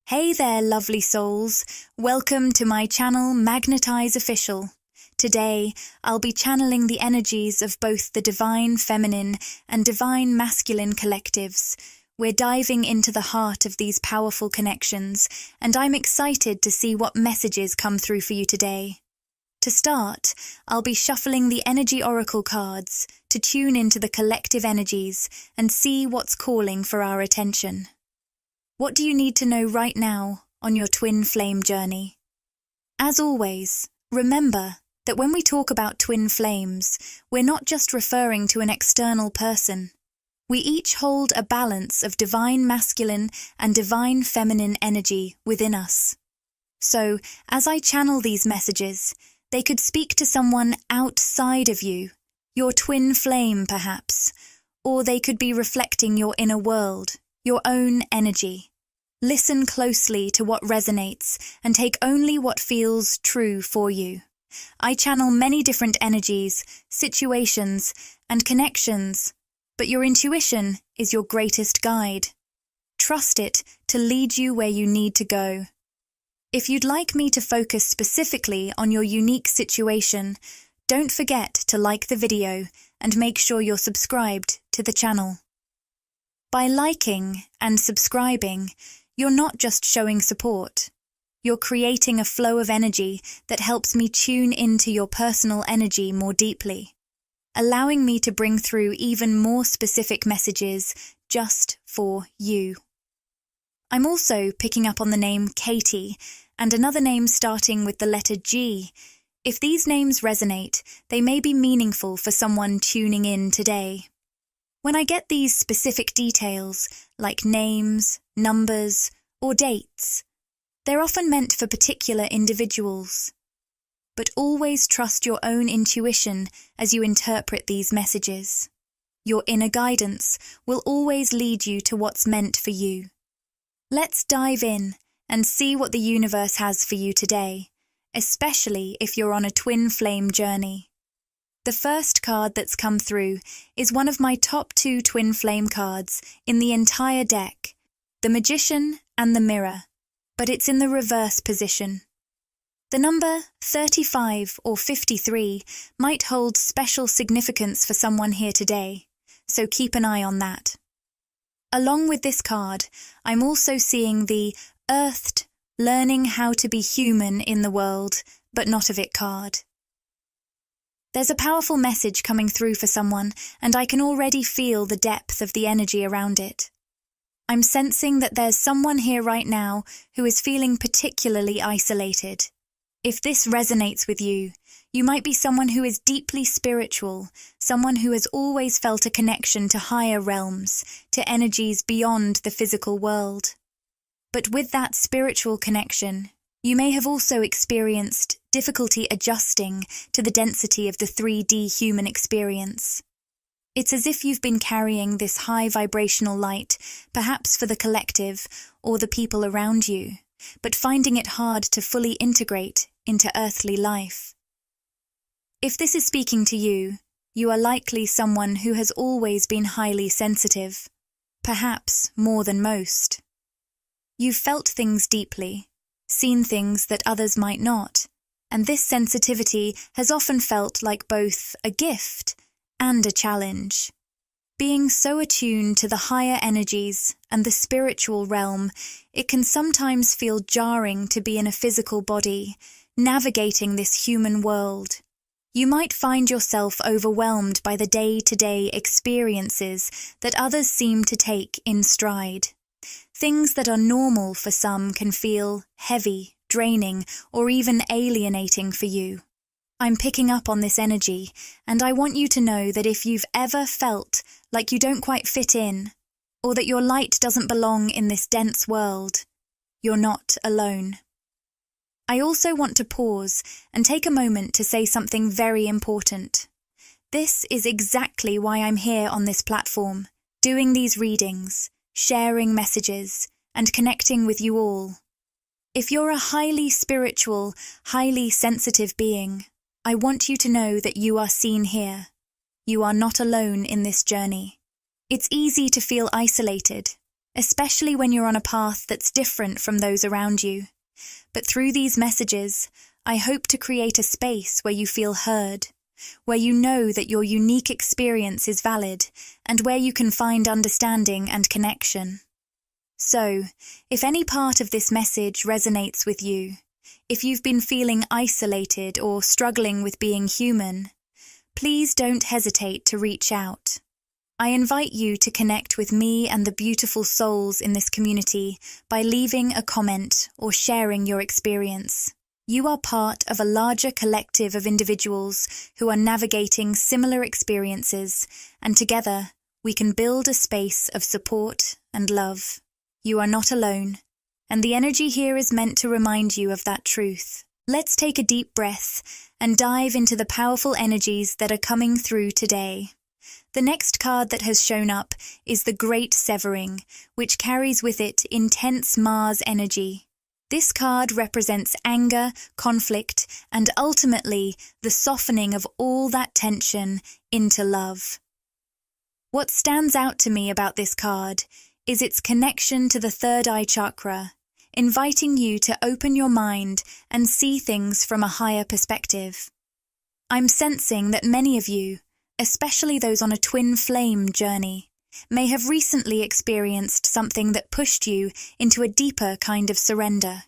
Hey there, lovely souls. Welcome to my channel, Magnetize Official. Today, I'll be channeling the energies of both the divine feminine and divine masculine collectives. We're diving into the heart of these powerful connections, and I'm excited to see what messages come through for you today. To start, I'll be shuffling the energy oracle cards to tune into the collective energies and see what's calling for our attention. What do you need to know right now on your twin flame journey? As always, remember that when we talk about twin flames, we're not just referring to an external person. We each hold a balance of divine masculine and divine feminine energy within us. So, as I channel these messages, they could speak to someone outside of you, your twin flame perhaps, or they could be reflecting your inner world, your own energy. Listen closely to what resonates and take only what feels true for you. I channel many different energies, situations, and connections, but your intuition is your greatest guide. Trust it to lead you where you need to go. If you'd like me to focus specifically on your unique situation, don't forget to like the video and make sure you're subscribed to the channel. By liking and subscribing, you're not just showing support. You're creating a flow of energy that helps me tune into your personal energy more deeply, allowing me to bring through even more specific messages just for you. I'm also picking up on the name Katie and another name starting with the letter G. If these names resonate, they may be meaningful for someone tuning in today. When I get these specific details, like names, numbers, or dates, they're often meant for particular individuals. But always trust your own intuition as you interpret these messages. Your inner guidance will always lead you to what's meant for you. Let's dive in and see what the universe has for you today, especially if you're on a twin flame journey. The first card that's come through is one of my top 2 twin flame cards in the entire deck, the Magician and the Mirror, but it's in the reverse position. The number 35 or 53 might hold special significance for someone here today, so keep an eye on that. Along with this card, I'm also seeing the Earthed, learning how to be human in the world, but not of it card. There's a powerful message coming through for someone, and I can already feel the depth of the energy around it. I'm sensing that there's someone here right now who is feeling particularly isolated. If this resonates with you, you might be someone who is deeply spiritual, someone who has always felt a connection to higher realms, to energies beyond the physical world. But with that spiritual connection, you may have also experienced difficulty adjusting to the density of the 3D human experience. It's as if you've been carrying this high vibrational light, perhaps for the collective or the people around you, but finding it hard to fully integrate into earthly life. If this is speaking to you, you are likely someone who has always been highly sensitive, perhaps more than most. You've felt things deeply, seen things that others might not, and this sensitivity has often felt like both a gift and a challenge. Being so attuned to the higher energies and the spiritual realm, it can sometimes feel jarring to be in a physical body, navigating this human world. You might find yourself overwhelmed by the day-to-day experiences that others seem to take in stride. Things that are normal for some can feel heavy, draining, or even alienating for you. I'm picking up on this energy, and I want you to know that if you've ever felt like you don't quite fit in, or that your light doesn't belong in this dense world, you're not alone. I also want to pause and take a moment to say something very important. This is exactly why I'm here on this platform, doing these readings, sharing messages, and connecting with you all. If you're a highly spiritual, highly sensitive being, I want you to know that you are seen here. You are not alone in this journey. It's easy to feel isolated, especially when you're on a path that's different from those around you. But through these messages, I hope to create a space where you feel heard, where you know that your unique experience is valid, and where you can find understanding and connection. So, if any part of this message resonates with you, if you've been feeling isolated or struggling with being human, please don't hesitate to reach out. I invite you to connect with me and the beautiful souls in this community by leaving a comment or sharing your experience. You are part of a larger collective of individuals who are navigating similar experiences, and together we can build a space of support and love. You are not alone, and the energy here is meant to remind you of that truth. Let's take a deep breath and dive into the powerful energies that are coming through today. The next card that has shown up is the Great Severing, which carries with it intense Mars energy. This card represents anger, conflict, and ultimately the softening of all that tension into love. What stands out to me about this card is its connection to the third eye chakra, inviting you to open your mind and see things from a higher perspective. I'm sensing that many of you, especially those on a twin flame journey, may have recently experienced something that pushed you into a deeper kind of surrender.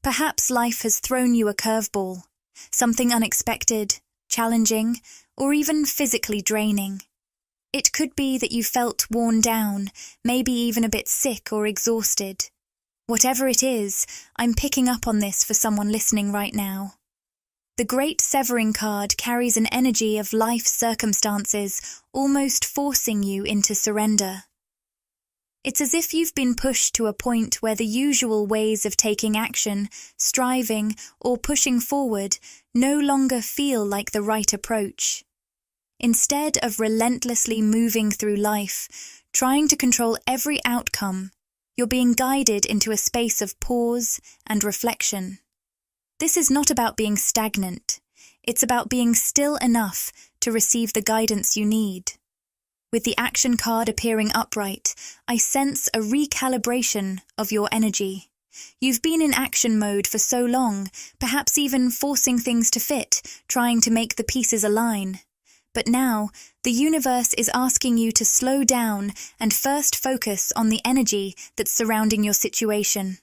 Perhaps life has thrown you a curveball, something unexpected, challenging, or even physically draining. It could be that you felt worn down, maybe even a bit sick or exhausted. Whatever it is, I'm picking up on this for someone listening right now. The Great Severing card carries an energy of life circumstances almost forcing you into surrender. It's as if you've been pushed to a point where the usual ways of taking action, striving, or pushing forward no longer feel like the right approach. Instead of relentlessly moving through life, trying to control every outcome, you're being guided into a space of pause and reflection. This is not about being stagnant. It's about being still enough to receive the guidance you need. With the action card appearing upright, I sense a recalibration of your energy. You've been in action mode for so long, perhaps even forcing things to fit, trying to make the pieces align. But now, the universe is asking you to slow down and first focus on the energy that's surrounding your situation.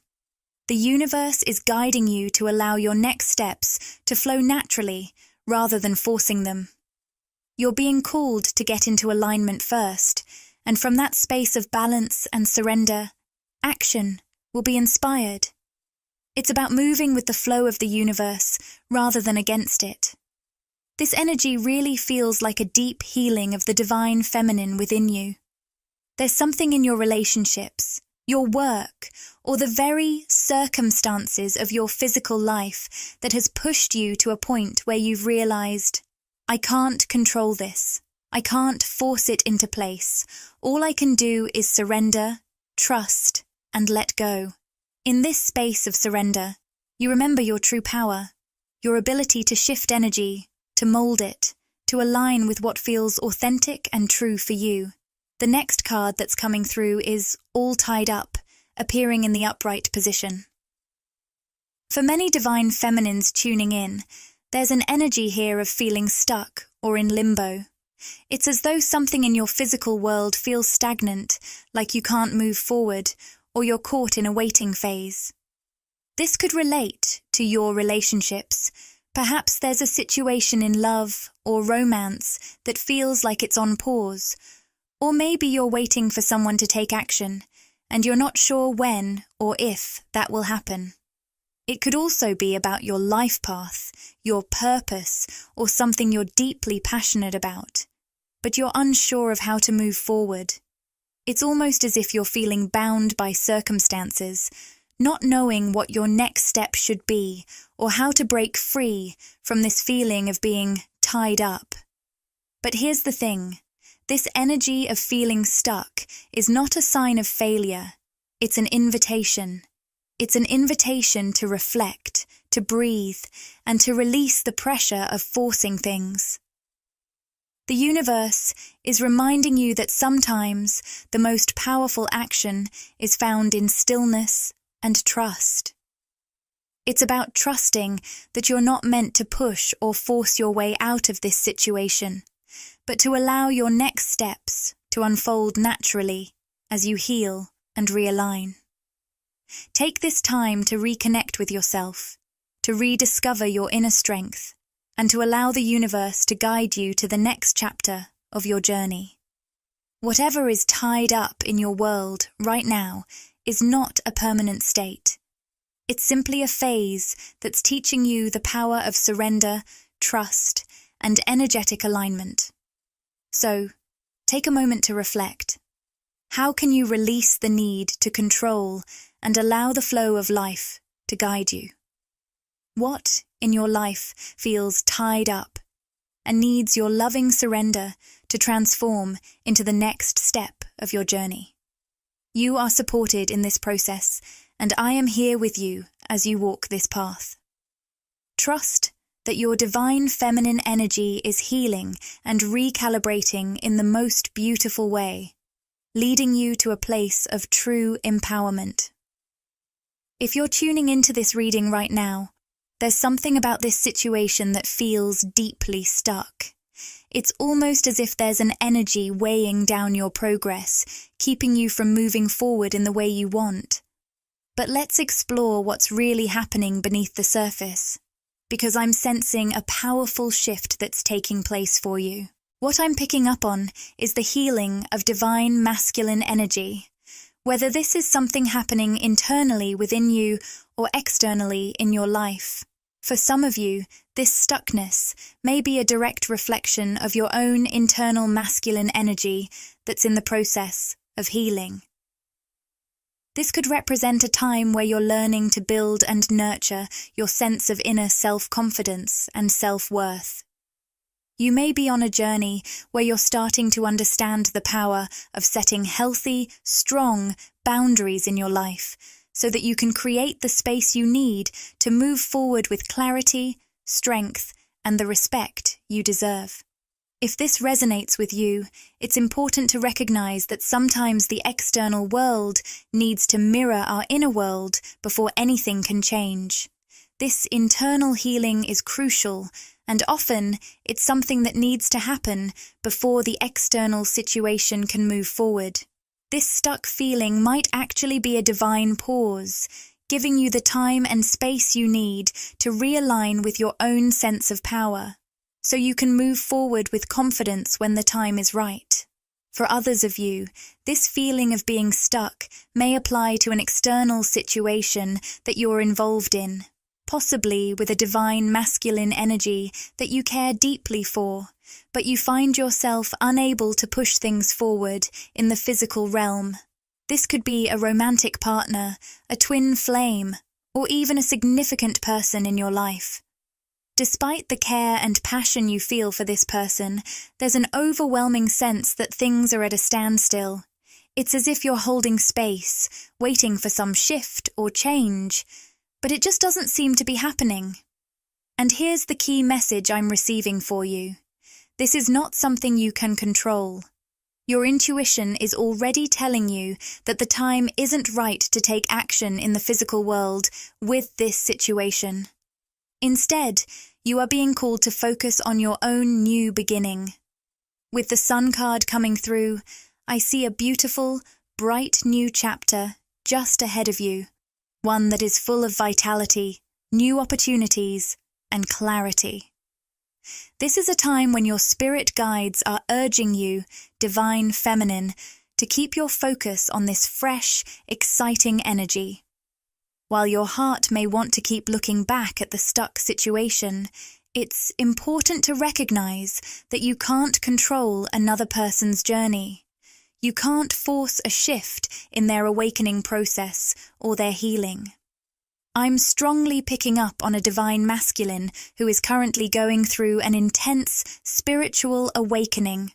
The universe is guiding you to allow your next steps to flow naturally rather than forcing them. You're being called to get into alignment first, and from that space of balance and surrender, action will be inspired. It's about moving with the flow of the universe rather than against it. This energy really feels like a deep healing of the divine feminine within you. There's something in your relationships, your work, or the very circumstances of your physical life that has pushed you to a point where you've realized, I can't control this. I can't force it into place. All I can do is surrender, trust, and let go. In this space of surrender, you remember your true power, your ability to shift energy, to mold it, to align with what feels authentic and true for you. The next card that's coming through is All Tied Up, appearing in the upright position. For many divine feminines tuning in, there's an energy here of feeling stuck or in limbo. It's as though something in your physical world feels stagnant, like you can't move forward, or you're caught in a waiting phase. This could relate to your relationships. Perhaps there's a situation in love or romance that feels like it's on pause, or maybe you're waiting for someone to take action, and you're not sure when or if that will happen. It could also be about your life path, your purpose, or something you're deeply passionate about, but you're unsure of how to move forward. It's almost as if you're feeling bound by circumstances, not knowing what your next step should be or how to break free from this feeling of being tied up. But here's the thing. This energy of feeling stuck is not a sign of failure. It's an invitation. It's an invitation to reflect, to breathe, and to release the pressure of forcing things. The universe is reminding you that sometimes the most powerful action is found in stillness and trust. It's about trusting that you're not meant to push or force your way out of this situation, but to allow your next steps to unfold naturally as you heal and realign. Take this time to reconnect with yourself, to rediscover your inner strength, and to allow the universe to guide you to the next chapter of your journey. Whatever is tied up in your world right now is not a permanent state. It's simply a phase that's teaching you the power of surrender, trust, and energetic alignment. So, take a moment to reflect. How can you release the need to control and allow the flow of life to guide you? What in your life feels tied up and needs your loving surrender to transform into the next step of your journey? You are supported in this process, and I am here with you as you walk this path. Trust that your divine feminine energy is healing and recalibrating in the most beautiful way, leading you to a place of true empowerment. If you're tuning into this reading right now, there's something about this situation that feels deeply stuck. It's almost as if there's an energy weighing down your progress, keeping you from moving forward in the way you want. But let's explore what's really happening beneath the surface, because I'm sensing a powerful shift that's taking place for you. What I'm picking up on is the healing of divine masculine energy, whether this is something happening internally within you or externally in your life. For some of you, this stuckness may be a direct reflection of your own internal masculine energy that's in the process of healing. This could represent a time where you're learning to build and nurture your sense of inner self-confidence and self-worth. You may be on a journey where you're starting to understand the power of setting healthy, strong boundaries in your life so that you can create the space you need to move forward with clarity, strength, and the respect you deserve. If this resonates with you, it's important to recognize that sometimes the external world needs to mirror our inner world before anything can change. This internal healing is crucial, and often it's something that needs to happen before the external situation can move forward. This stuck feeling might actually be a divine pause, giving you the time and space you need to realign with your own sense of power, so you can move forward with confidence when the time is right. For others of you, this feeling of being stuck may apply to an external situation that you're involved in, possibly with a divine masculine energy that you care deeply for, but you find yourself unable to push things forward in the physical realm. This could be a romantic partner, a twin flame, or even a significant person in your life. Despite the care and passion you feel for this person, there's an overwhelming sense that things are at a standstill. It's as if you're holding space, waiting for some shift or change, but it just doesn't seem to be happening. And here's the key message I'm receiving for you. This is not something you can control. Your intuition is already telling you that the time isn't right to take action in the physical world with this situation. Instead, you are being called to focus on your own new beginning. With the Sun card coming through, I see a beautiful, bright new chapter just ahead of you, one that is full of vitality, new opportunities, and clarity. This is a time when your spirit guides are urging you, divine feminine, to keep your focus on this fresh, exciting energy. While your heart may want to keep looking back at the stuck situation, it's important to recognize that you can't control another person's journey. You can't force a shift in their awakening process or their healing. I'm strongly picking up on a divine masculine who is currently going through an intense spiritual awakening,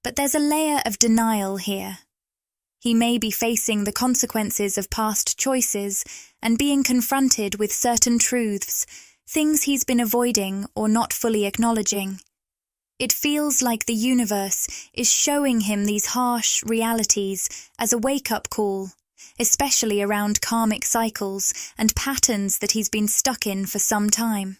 but there's a layer of denial here. He may be facing the consequences of past choices and being confronted with certain truths, things he's been avoiding or not fully acknowledging. It feels like the universe is showing him these harsh realities as a wake-up call, especially around karmic cycles and patterns that he's been stuck in for some time.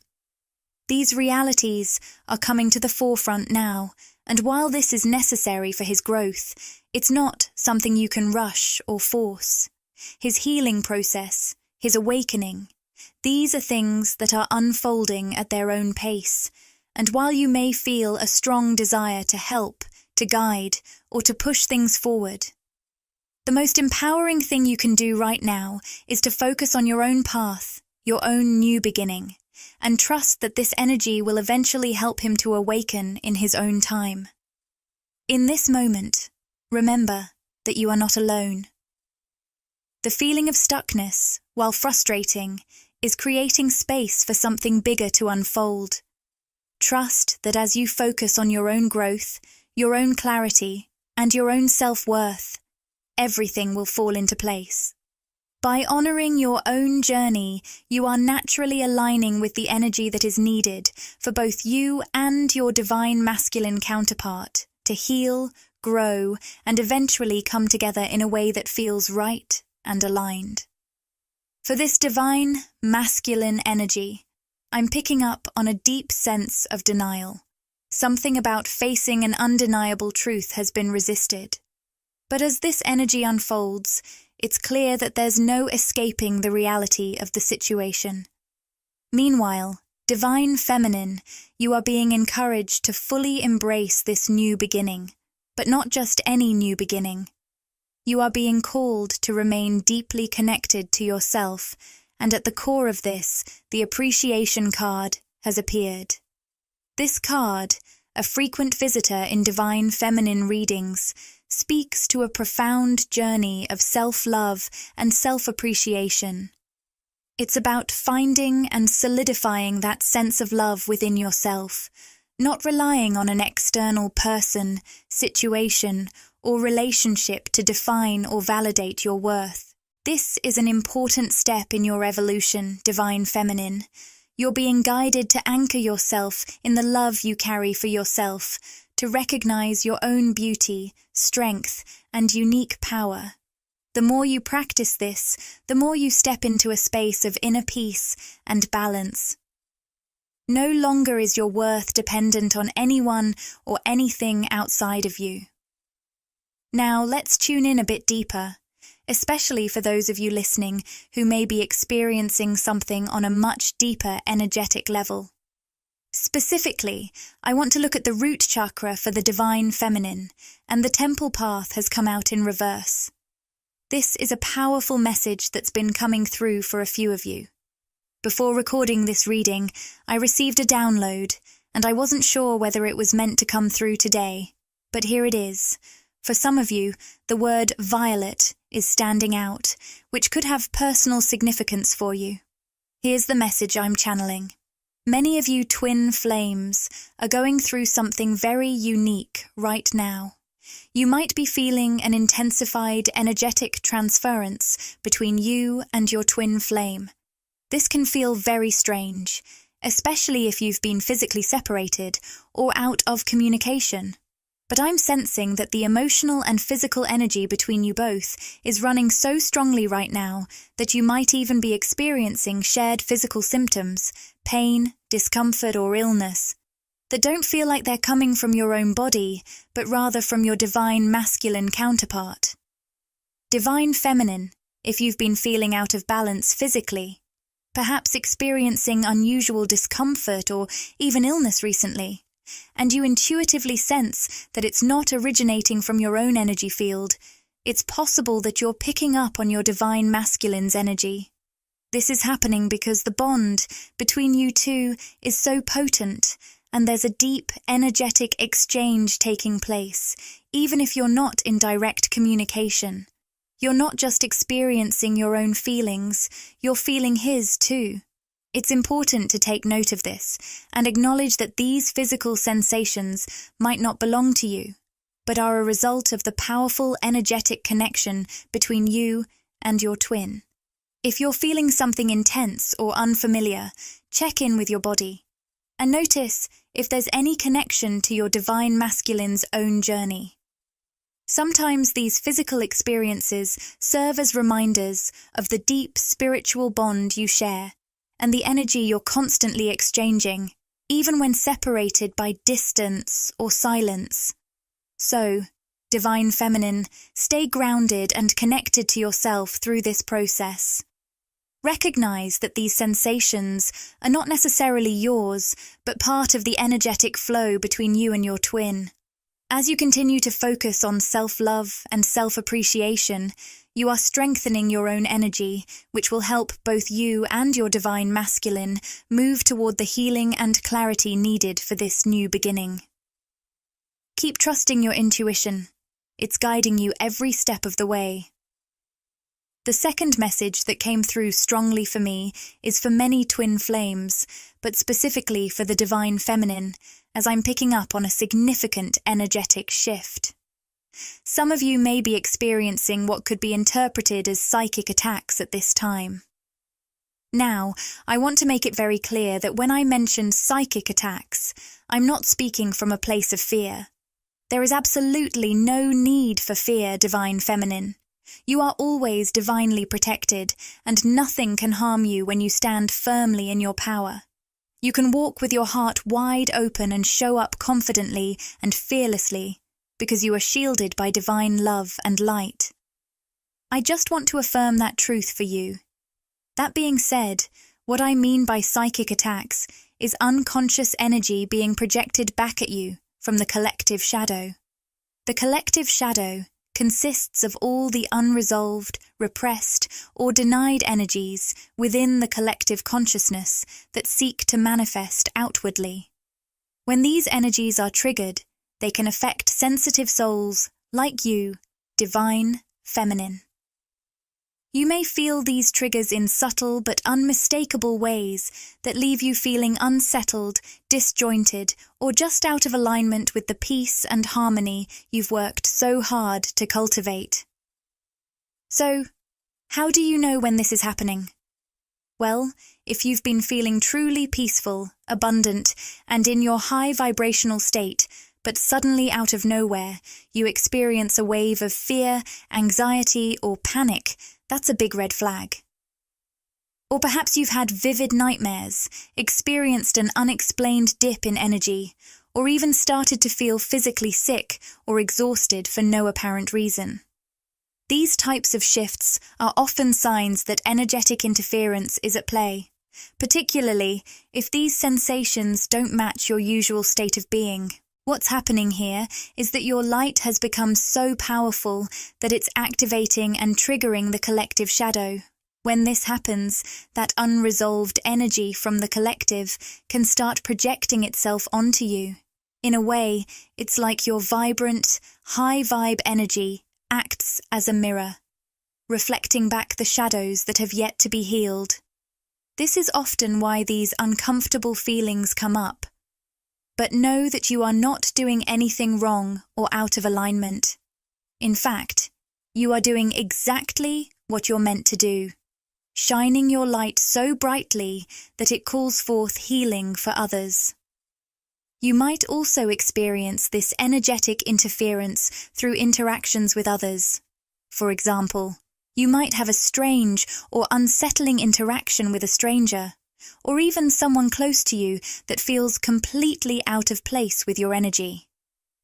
These realities are coming to the forefront now, and while this is necessary for his growth, it's not something you can rush or force. His healing process, his awakening, these are things that are unfolding at their own pace, and while you may feel a strong desire to help, to guide, or to push things forward, the most empowering thing you can do right now is to focus on your own path, your own new beginning, and trust that this energy will eventually help him to awaken in his own time. In this moment, remember that you are not alone. The feeling of stuckness, while frustrating, is creating space for something bigger to unfold. Trust that as you focus on your own growth, your own clarity, and your own self-worth, everything will fall into place. By honoring your own journey, you are naturally aligning with the energy that is needed for both you and your divine masculine counterpart to heal, grow, and eventually come together in a way that feels right and aligned. For this divine masculine energy, I'm picking up on a deep sense of denial. Something about facing an undeniable truth has been resisted. But as this energy unfolds, it's clear that there's no escaping the reality of the situation. Meanwhile, divine feminine, you are being encouraged to fully embrace this new beginning, but not just any new beginning. You are being called to remain deeply connected to yourself, and at the core of this, the appreciation card has appeared. This card, a frequent visitor in divine feminine readings, speaks to a profound journey of self-love and self-appreciation. It's about finding and solidifying that sense of love within yourself, not relying on an external person, situation, or relationship to define or validate your worth. This is an important step in your evolution, divine feminine. You're being guided to anchor yourself in the love you carry for yourself, to recognize your own beauty, strength, and unique power. The more you practice this, the more you step into a space of inner peace and balance. No longer is your worth dependent on anyone or anything outside of you. Now let's tune in a bit deeper, especially for those of you listening who may be experiencing something on a much deeper energetic level. Specifically, I want to look at the root chakra for the divine feminine, and the temple path has come out in reverse. This is a powerful message that's been coming through for a few of you. Before recording this reading, I received a download, and I wasn't sure whether it was meant to come through today, but here it is. For some of you, the word violet is standing out, which could have personal significance for you. Here's the message I'm channeling. Many of you twin flames are going through something very unique right now. You might be feeling an intensified energetic transference between you and your twin flame. This can feel very strange, especially if you've been physically separated or out of communication. But I'm sensing that the emotional and physical energy between you both is running so strongly right now that you might even be experiencing shared physical symptoms, pain, discomfort or illness, that don't feel like they're coming from your own body, but rather from your divine masculine counterpart. Divine feminine, if you've been feeling out of balance physically, perhaps experiencing unusual discomfort or even illness recently, and you intuitively sense that it's not originating from your own energy field, it's possible that you're picking up on your divine masculine's energy. This is happening because the bond between you two is so potent, and there's a deep, energetic exchange taking place, even if you're not in direct communication. You're not just experiencing your own feelings, you're feeling his too. It's important to take note of this and acknowledge that these physical sensations might not belong to you, but are a result of the powerful energetic connection between you and your twin. If you're feeling something intense or unfamiliar, check in with your body. and notice if there's any connection to your divine masculine's own journey. Sometimes these physical experiences serve as reminders of the deep spiritual bond you share and the energy you're constantly exchanging, even when separated by distance or silence. So, Divine Feminine, stay grounded and connected to yourself through this process. Recognize that these sensations are not necessarily yours, but part of the energetic flow between you and your twin. As you continue to focus on self-love and self-appreciation, you are strengthening your own energy, which will help both you and your divine masculine move toward the healing and clarity needed for this new beginning. Keep trusting your intuition. It's guiding you every step of the way. The second message that came through strongly for me is for many twin flames, but specifically for the Divine Feminine, as I'm picking up on a significant energetic shift. Some of you may be experiencing what could be interpreted as psychic attacks at this time. Now, I want to make it very clear that when I mention psychic attacks, I'm not speaking from a place of fear. There is absolutely no need for fear, Divine Feminine. You are always divinely protected, and nothing can harm you when you stand firmly in your power. You can walk with your heart wide open and show up confidently and fearlessly, because you are shielded by divine love and light. I just want to affirm that truth for you. That being said, what I mean by psychic attacks is unconscious energy being projected back at you from the collective shadow. The collective shadow consists of all the unresolved, repressed, or denied energies within the collective consciousness that seek to manifest outwardly. When these energies are triggered, they can affect sensitive souls like you, Divine Feminine. You may feel these triggers in subtle but unmistakable ways that leave you feeling unsettled, disjointed, or just out of alignment with the peace and harmony you've worked so hard to cultivate. So, how do you know when this is happening? Well, if you've been feeling truly peaceful, abundant, and in your high vibrational state, but suddenly out of nowhere, you experience a wave of fear, anxiety, or panic, that's a big red flag. Or perhaps you've had vivid nightmares, experienced an unexplained dip in energy, or even started to feel physically sick or exhausted for no apparent reason. These types of shifts are often signs that energetic interference is at play, particularly if these sensations don't match your usual state of being. What's happening here is that your light has become so powerful that it's activating and triggering the collective shadow. When this happens, that unresolved energy from the collective can start projecting itself onto you. In a way, it's like your vibrant, high-vibe energy acts as a mirror, reflecting back the shadows that have yet to be healed. This is often why these uncomfortable feelings come up. But know that you are not doing anything wrong or out of alignment. In fact, you are doing exactly what you're meant to do, shining your light so brightly that it calls forth healing for others. You might also experience this energetic interference through interactions with others. For example, you might have a strange or unsettling interaction with a stranger, or even someone close to you that feels completely out of place with your energy.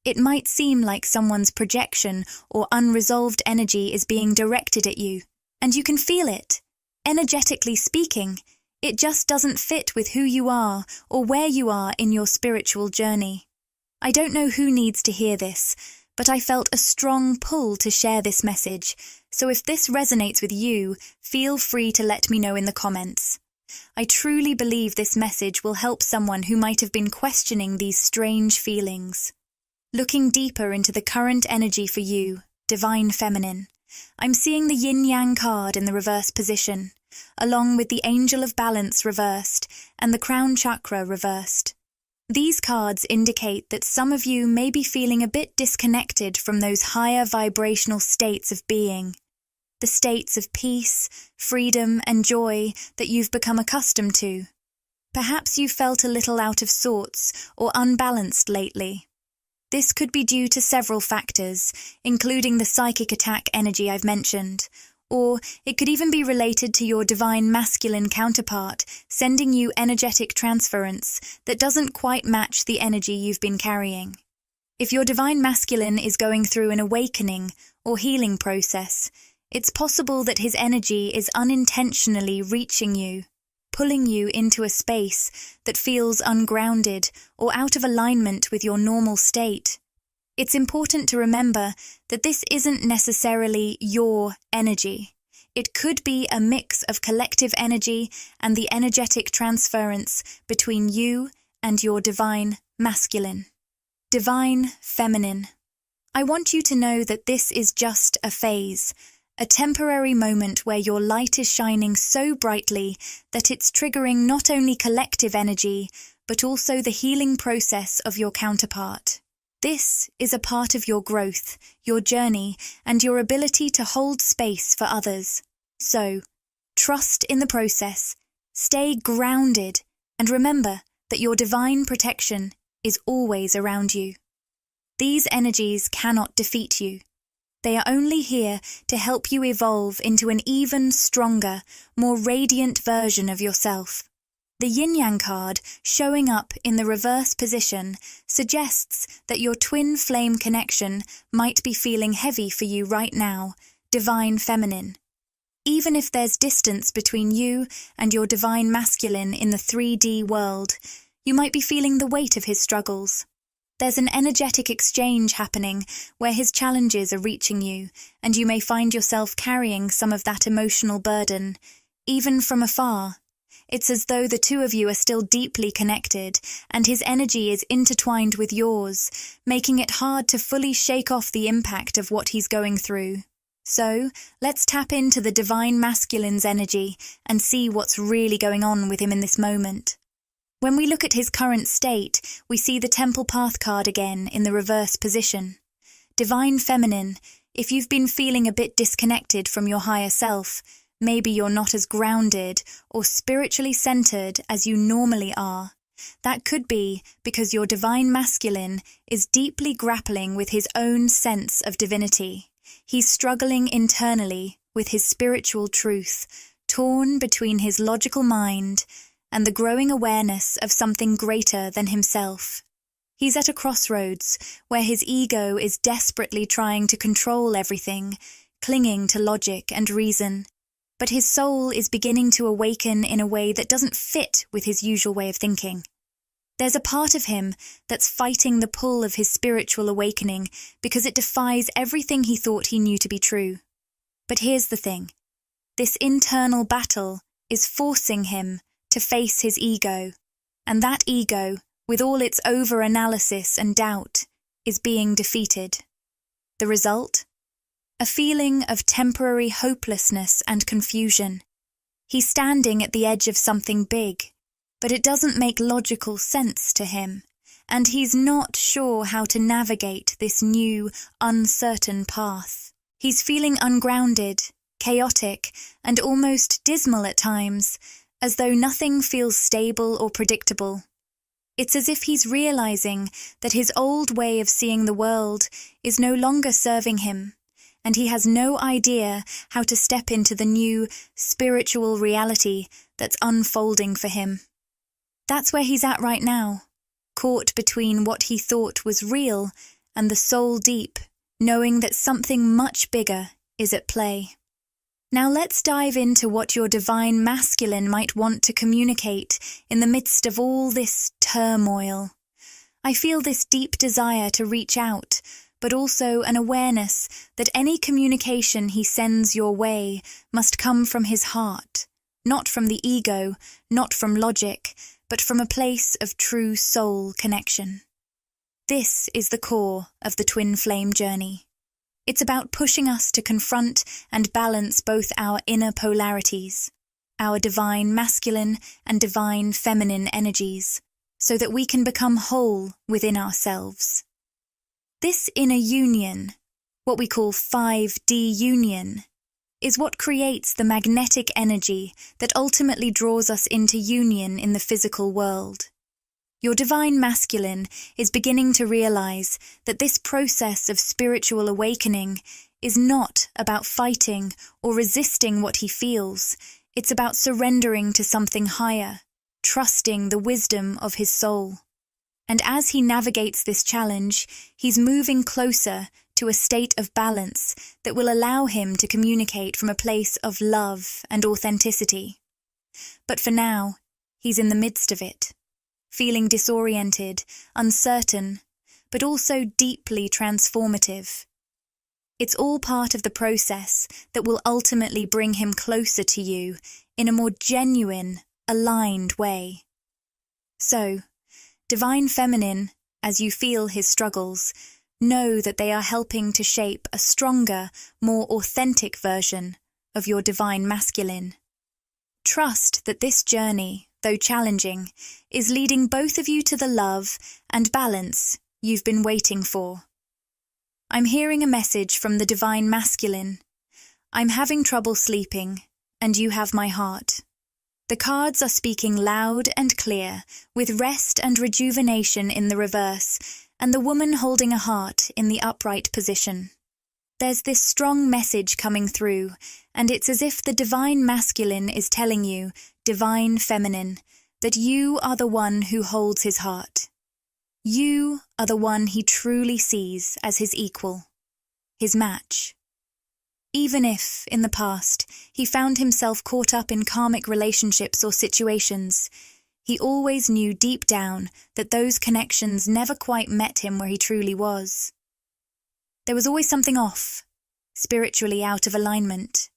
It might seem like someone's projection or unresolved energy is being directed at you, and you can feel it. Energetically speaking, it just doesn't fit with who you are or where you are in your spiritual journey. I don't know who needs to hear this, but I felt a strong pull to share this message, so if this resonates with you, feel free to let me know in the comments. I truly believe this message will help someone who might have been questioning these strange feelings. Looking deeper into the current energy for you, Divine Feminine, I'm seeing the Yin-Yang card in the reverse position, along with the Angel of Balance reversed and the Crown Chakra reversed. These cards indicate that some of you may be feeling a bit disconnected from those higher vibrational states of being, the states of peace, freedom, and joy that you've become accustomed to. Perhaps you felt a little out of sorts or unbalanced lately. This could be due to several factors, including the psychic attack energy I've mentioned, or it could even be related to your divine masculine counterpart sending you energetic transference that doesn't quite match the energy you've been carrying. If your divine masculine is going through an awakening or healing process, it's possible that his energy is unintentionally reaching you, pulling you into a space that feels ungrounded or out of alignment with your normal state. It's important to remember that this isn't necessarily your energy. It could be a mix of collective energy and the energetic transference between you and your divine masculine. Divine feminine. I want you to know that this is just a phase, a temporary moment where your light is shining so brightly that it's triggering not only collective energy, but also the healing process of your counterpart. This is a part of your growth, your journey, and your ability to hold space for others. So, trust in the process, stay grounded, and remember that your divine protection is always around you. These energies cannot defeat you. They are only here to help you evolve into an even stronger, more radiant version of yourself. The yin-yang card, showing up in the reverse position, suggests that your twin flame connection might be feeling heavy for you right now, divine feminine. Even if there's distance between you and your divine masculine in the 3D world, you might be feeling the weight of his struggles. There's an energetic exchange happening where his challenges are reaching you, and you may find yourself carrying some of that emotional burden, even from afar. It's as though the two of you are still deeply connected, and his energy is intertwined with yours, making it hard to fully shake off the impact of what he's going through. So, let's tap into the divine masculine's energy and see what's really going on with him in this moment. When we look at his current state, we see the Temple Path card again in the reverse position. Divine feminine, if you've been feeling a bit disconnected from your higher self, maybe you're not as grounded or spiritually centered as you normally are. That could be because your divine masculine is deeply grappling with his own sense of divinity. He's struggling internally with his spiritual truth, torn between his logical mind and the growing awareness of something greater than himself. He's at a crossroads where his ego is desperately trying to control everything, clinging to logic and reason. But his soul is beginning to awaken in a way that doesn't fit with his usual way of thinking. There's a part of him that's fighting the pull of his spiritual awakening because it defies everything he thought he knew to be true. But here's the thing. This internal battle is forcing him to face his ego, and that ego, with all its over-analysis and doubt, is being defeated. The result? A feeling of temporary hopelessness and confusion. He's standing at the edge of something big, but it doesn't make logical sense to him, and he's not sure how to navigate this new, uncertain path. He's feeling ungrounded, chaotic, and almost dismal at times, as though nothing feels stable or predictable. It's as if he's realizing that his old way of seeing the world is no longer serving him, and he has no idea how to step into the new spiritual reality that's unfolding for him. That's where he's at right now, caught between what he thought was real and the soul deep, knowing that something much bigger is at play. Now let's dive into what your divine masculine might want to communicate in the midst of all this turmoil. I feel this deep desire to reach out, but also an awareness that any communication he sends your way must come from his heart, not from the ego, not from logic, but from a place of true soul connection. This is the core of the twin flame journey. It's about pushing us to confront and balance both our inner polarities, our divine masculine and divine feminine energies, so that we can become whole within ourselves. This inner union, what we call 5D union, is what creates the magnetic energy that ultimately draws us into union in the physical world. Your divine masculine is beginning to realize that this process of spiritual awakening is not about fighting or resisting what he feels. It's about surrendering to something higher, trusting the wisdom of his soul. And as he navigates this challenge, he's moving closer to a state of balance that will allow him to communicate from a place of love and authenticity. But for now, he's in the midst of it, feeling disoriented, uncertain, but also deeply transformative. It's all part of the process that will ultimately bring him closer to you in a more genuine, aligned way. So, Divine Feminine, as you feel his struggles, know that they are helping to shape a stronger, more authentic version of your Divine Masculine. Trust that this journey, though challenging, is leading both of you to the love and balance you've been waiting for. I'm hearing a message from the Divine Masculine. I'm having trouble sleeping, and you have my heart. The cards are speaking loud and clear, with rest and rejuvenation in the reverse, and the woman holding a heart in the upright position. There's this strong message coming through, and it's as if the Divine Masculine is telling you, Divine Feminine, that you are the one who holds his heart. You are the one he truly sees as his equal, his match. Even if, in the past, he found himself caught up in karmic relationships or situations, he always knew deep down that those connections never quite met him where he truly was. There was always something off, spiritually out of alignment.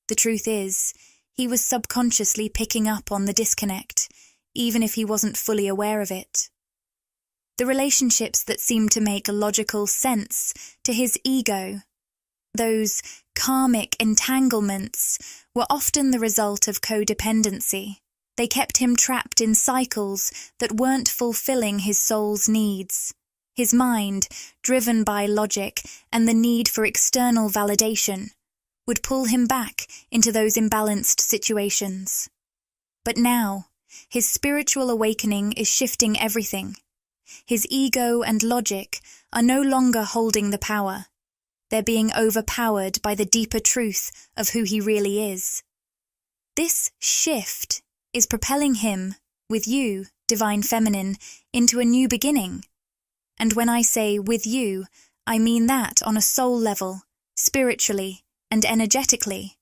The truth is, he was subconsciously picking up on the disconnect, even if he wasn't fully aware of it. The relationships that seemed to make logical sense to his ego, those karmic entanglements, were often the result of codependency. They kept him trapped in cycles that weren't fulfilling his soul's needs. His mind, driven by logic and the need for external validation, would pull him back into those imbalanced situations. But now, his spiritual awakening is shifting everything. His ego and logic are no longer holding the power. They're being overpowered by the deeper truth of who he really is. This shift is propelling him, with you, Divine Feminine, into a new beginning. And when I say with you, I mean that on a soul level, spiritually and energetically.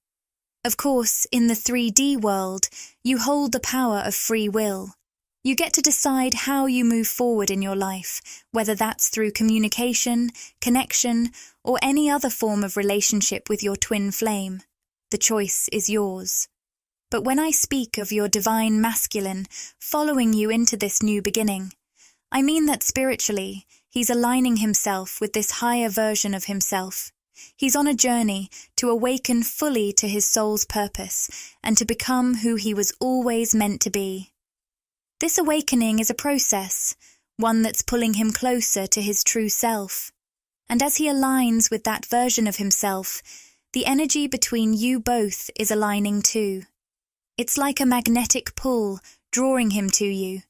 Of course, in the 3D world, you hold the power of free will. You get to decide how you move forward in your life, whether that's through communication, connection, or any other form of relationship with your twin flame. The choice is yours. But when I speak of your Divine Masculine following you into this new beginning, I mean that spiritually, he's aligning himself with this higher version of himself. He's on a journey to awaken fully to his soul's purpose and to become who he was always meant to be. This awakening is a process, one that's pulling him closer to his true self. And as he aligns with that version of himself, the energy between you both is aligning too. It's like a magnetic pull drawing him to you,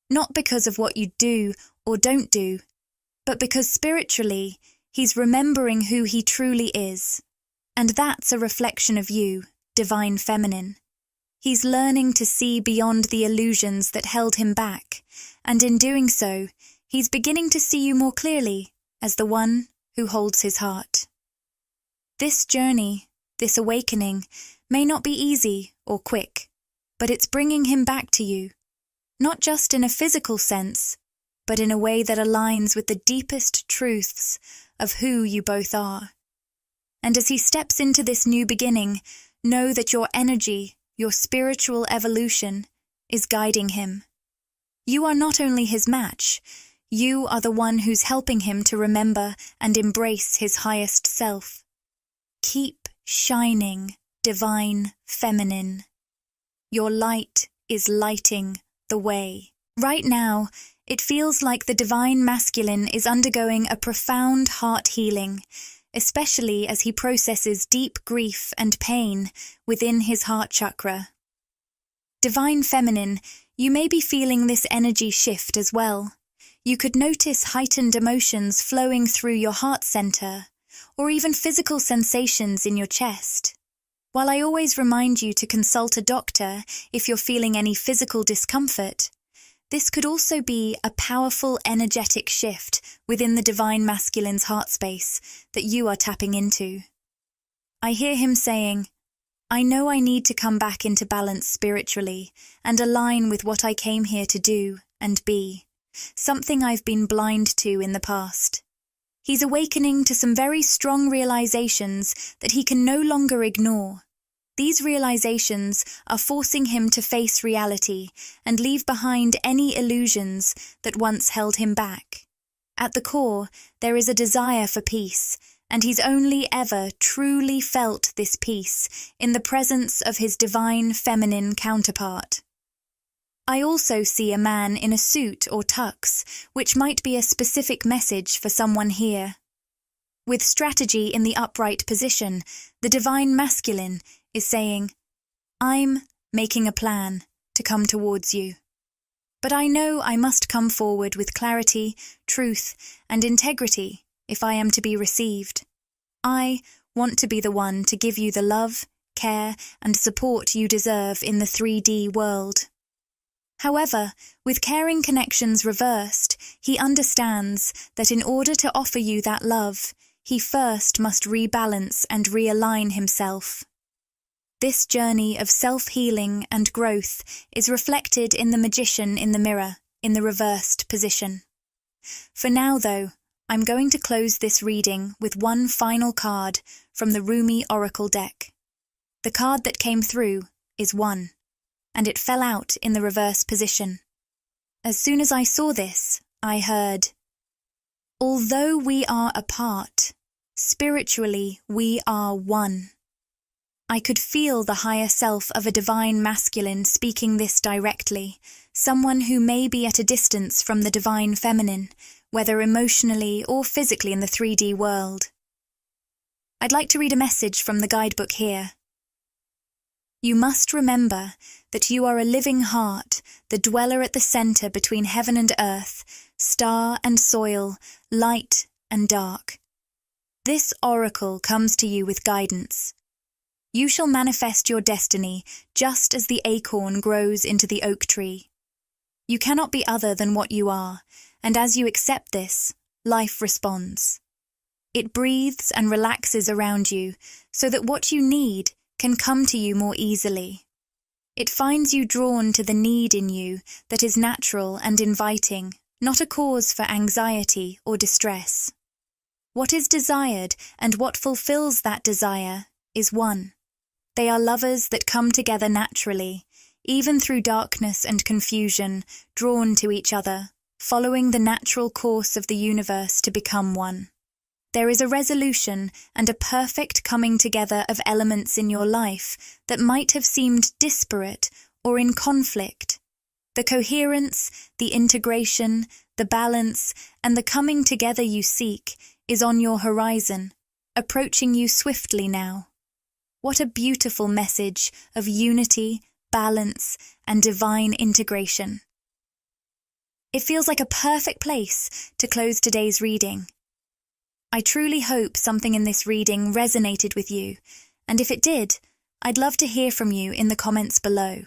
not because of what you do or don't do, but because spiritually he's remembering who he truly is. And that's a reflection of you, Divine Feminine. He's learning to see beyond the illusions that held him back, and in doing so, he's beginning to see you more clearly as the one who holds his heart. This journey, this awakening, may not be easy or quick, but it's bringing him back to you, not just in a physical sense, but in a way that aligns with the deepest truths of who you both are. And as he steps into this new beginning, know that your energy, your spiritual evolution, is guiding him. You are not only his match, you are the one who's helping him to remember and embrace his highest self. Keep shining, Divine Feminine. Your light is lighting the way. Right now, it feels like the Divine Masculine is undergoing a profound heart healing, especially as he processes deep grief and pain within his heart chakra. Divine Feminine, you may be feeling this energy shift as well. You could notice heightened emotions flowing through your heart center, or even physical sensations in your chest. While I always remind you to consult a doctor if you're feeling any physical discomfort, this could also be a powerful energetic shift within the Divine Masculine's heart space that you are tapping into. I hear him saying, I know I need to come back into balance spiritually and align with what I came here to do and be, something I've been blind to in the past. He's awakening to some very strong realizations that he can no longer ignore. These realizations are forcing him to face reality and leave behind any illusions that once held him back. At the core, there is a desire for peace, and he's only ever truly felt this peace in the presence of his Divine Feminine counterpart. I also see a man in a suit or tux, which might be a specific message for someone here. With strategy in the upright position, the Divine Masculine is saying, I'm making a plan to come towards you. But I know I must come forward with clarity, truth, and integrity if I am to be received. I want to be the one to give you the love, care, and support you deserve in the 3D world. However, with caring connections reversed, he understands that in order to offer you that love, he first must rebalance and realign himself. This journey of self-healing and growth is reflected in the Magician in the mirror, in the reversed position. For now, though, I'm going to close this reading with one final card from the Rumi Oracle deck. The card that came through is 1, and it fell out in the reverse position. As soon as I saw this, I heard, although we are apart, spiritually we are one. I could feel the higher self of a Divine Masculine speaking this directly, someone who may be at a distance from the Divine Feminine, whether emotionally or physically in the 3D world. I'd like to read a message from the guidebook here. You must remember that you are a living heart, the dweller at the center between heaven and earth, star and soil, light and dark. This oracle comes to you with guidance. You shall manifest your destiny just as the acorn grows into the oak tree. You cannot be other than what you are, and as you accept this, life responds. It breathes and relaxes around you so that what you need can come to you more easily. It finds you drawn to the need in you that is natural and inviting, not a cause for anxiety or distress. What is desired and what fulfills that desire is one. They are lovers that come together naturally, even through darkness and confusion, drawn to each other, following the natural course of the universe to become one. There is a resolution and a perfect coming together of elements in your life that might have seemed disparate or in conflict. The coherence, the integration, the balance, and the coming together you seek is on your horizon, approaching you swiftly now. What a beautiful message of unity, balance, and divine integration. It feels like a perfect place to close today's reading. I truly hope something in this reading resonated with you, and if it did, I'd love to hear from you in the comments below.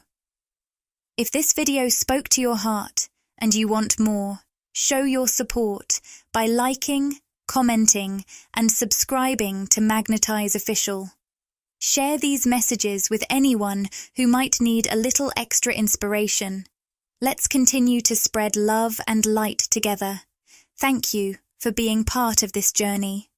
If this video spoke to your heart and you want more, show your support by liking, commenting, and subscribing to Magnetize Official. Share these messages with anyone who might need a little extra inspiration. Let's continue to spread love and light together. Thank you for being part of this journey.